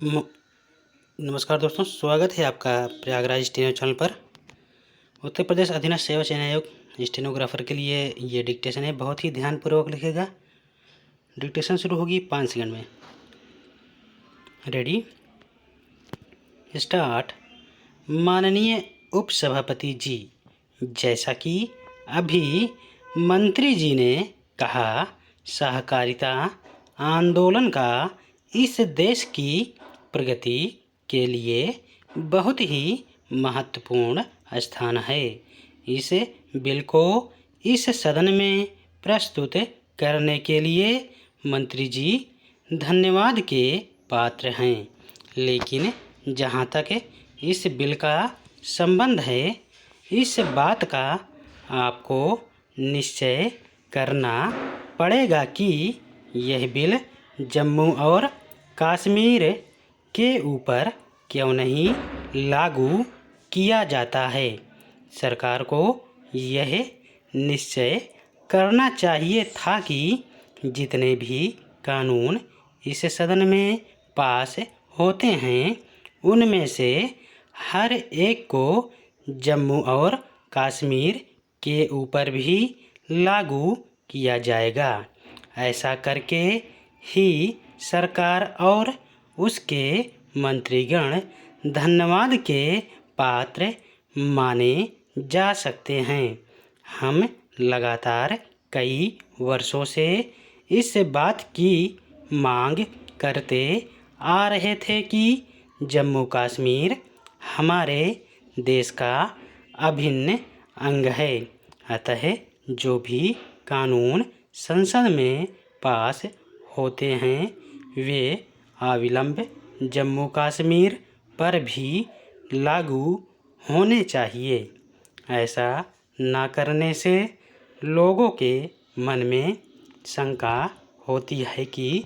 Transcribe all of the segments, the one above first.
म- नमस्कार दोस्तों, स्वागत है आपका प्रयागराज स्टेनो चैनल पर। उत्तर प्रदेश अधीनस्थ सेवा चयन आयोग स्टेनोग्राफर के लिए ये डिक्टेशन है। बहुत ही ध्यानपूर्वक लिखेगा। डिक्टेशन शुरू होगी 5 सेकंड में। Ready, start. माननीय उपसभापति जी, जैसा कि अभी मंत्री जी ने कहा, सहकारिता आंदोलन का इस देश की प्रगति के लिए बहुत ही महत्वपूर्ण स्थान है। इस बिल को इस सदन में प्रस्तुत करने के लिए मंत्री जी धन्यवाद के पात्र हैं। लेकिन जहाँ तक इस बिल का संबंध है, इस बात का आपको निश्चय करना पड़ेगा कि यह बिल जम्मू और कश्मीर के ऊपर क्यों नहीं लागू किया जाता है। सरकार को यह निश्चय करना चाहिए था कि जितने भी कानून इस सदन में पास होते हैं, उनमें से हर एक को जम्मू और कश्मीर के ऊपर भी लागू किया जाएगा। ऐसा करके ही सरकार और उसके मंत्रीगण धन्यवाद के पात्र माने जा सकते हैं। हम लगातार कई वर्षों से इस बात की मांग करते आ रहे थे कि जम्मू कश्मीर हमारे देश का अभिन्न अंग है। अतः जो भी कानून संसद में पास होते हैं, वे अविलंब जम्मू कश्मीर पर भी लागू होने चाहिए। ऐसा न करने से लोगों के मन में शंका होती है कि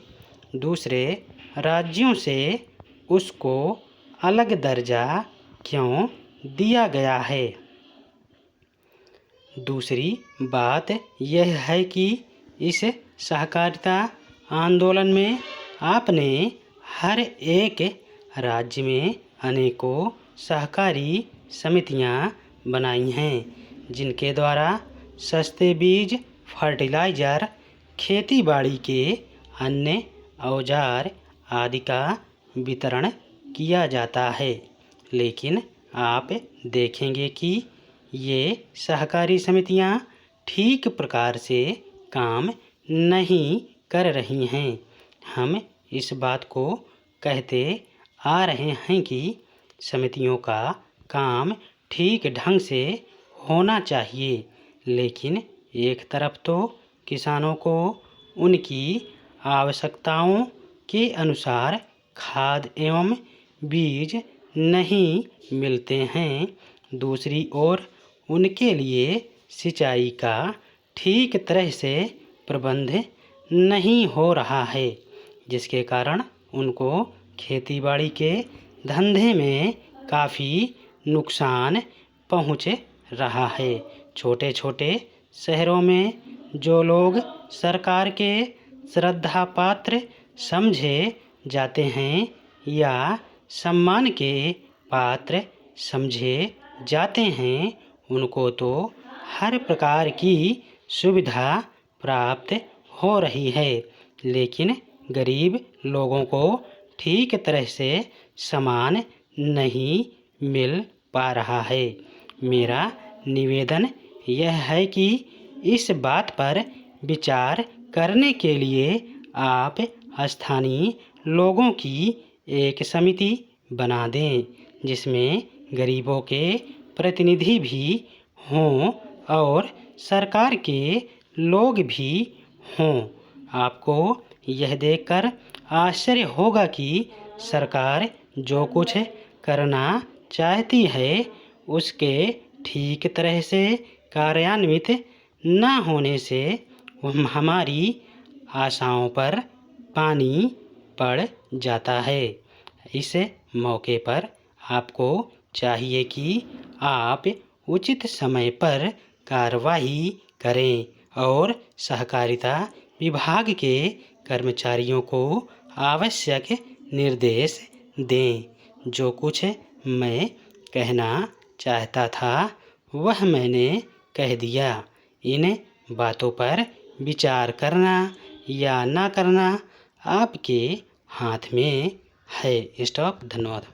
दूसरे राज्यों से उसको अलग दर्जा क्यों दिया गया है। दूसरी बात यह है कि इस सहकारिता आंदोलन में आपने हर एक राज्य में अनेकों सहकारी समितियां बनाई हैं, जिनके द्वारा सस्ते बीज, फर्टिलाइज़र, खेतीबाड़ी के अन्य औजार आदि का वितरण किया जाता है। लेकिन आप देखेंगे कि ये सहकारी समितियां ठीक प्रकार से काम नहीं कर रही हैं। हम इस बात को कहते आ रहे हैं कि समितियों का काम ठीक ढंग से होना चाहिए, लेकिन एक तरफ तो किसानों को उनकी आवश्यकताओं के अनुसार खाद एवं बीज नहीं मिलते हैं, दूसरी ओर उनके लिए सिंचाई का ठीक तरह से प्रबंध नहीं हो रहा है, जिसके कारण उनको खेतीबाड़ी के धंधे में काफ़ी नुकसान पहुंच रहा है। छोटे छोटे शहरों में जो लोग सरकार के श्रद्धा पात्र समझे जाते हैं या सम्मान के पात्र समझे जाते हैं, उनको तो हर प्रकार की सुविधा प्राप्त हो रही है, लेकिन गरीब लोगों को ठीक तरह से सामान नहीं मिल पा रहा है। मेरा निवेदन यह है कि इस बात पर विचार करने के लिए आप स्थानीय लोगों की एक समिति बना दें, जिसमें गरीबों के प्रतिनिधि भी हों और सरकार के लोग भी हों। आपको यह देखकर आश्चर्य होगा कि सरकार जो कुछ करना चाहती है, उसके ठीक तरह से कार्यान्वित न होने से हमारी आशाओं पर पानी पड़ जाता है। इस मौके पर आपको चाहिए कि आप उचित समय पर कार्रवाई करें और सहकारिता विभाग के कर्मचारियों को आवश्यक निर्देश दें। जो कुछ मैं कहना चाहता था वह मैंने कह दिया। इन बातों पर विचार करना या ना करना आपके हाथ में है। स्टॉप। धन्यवाद।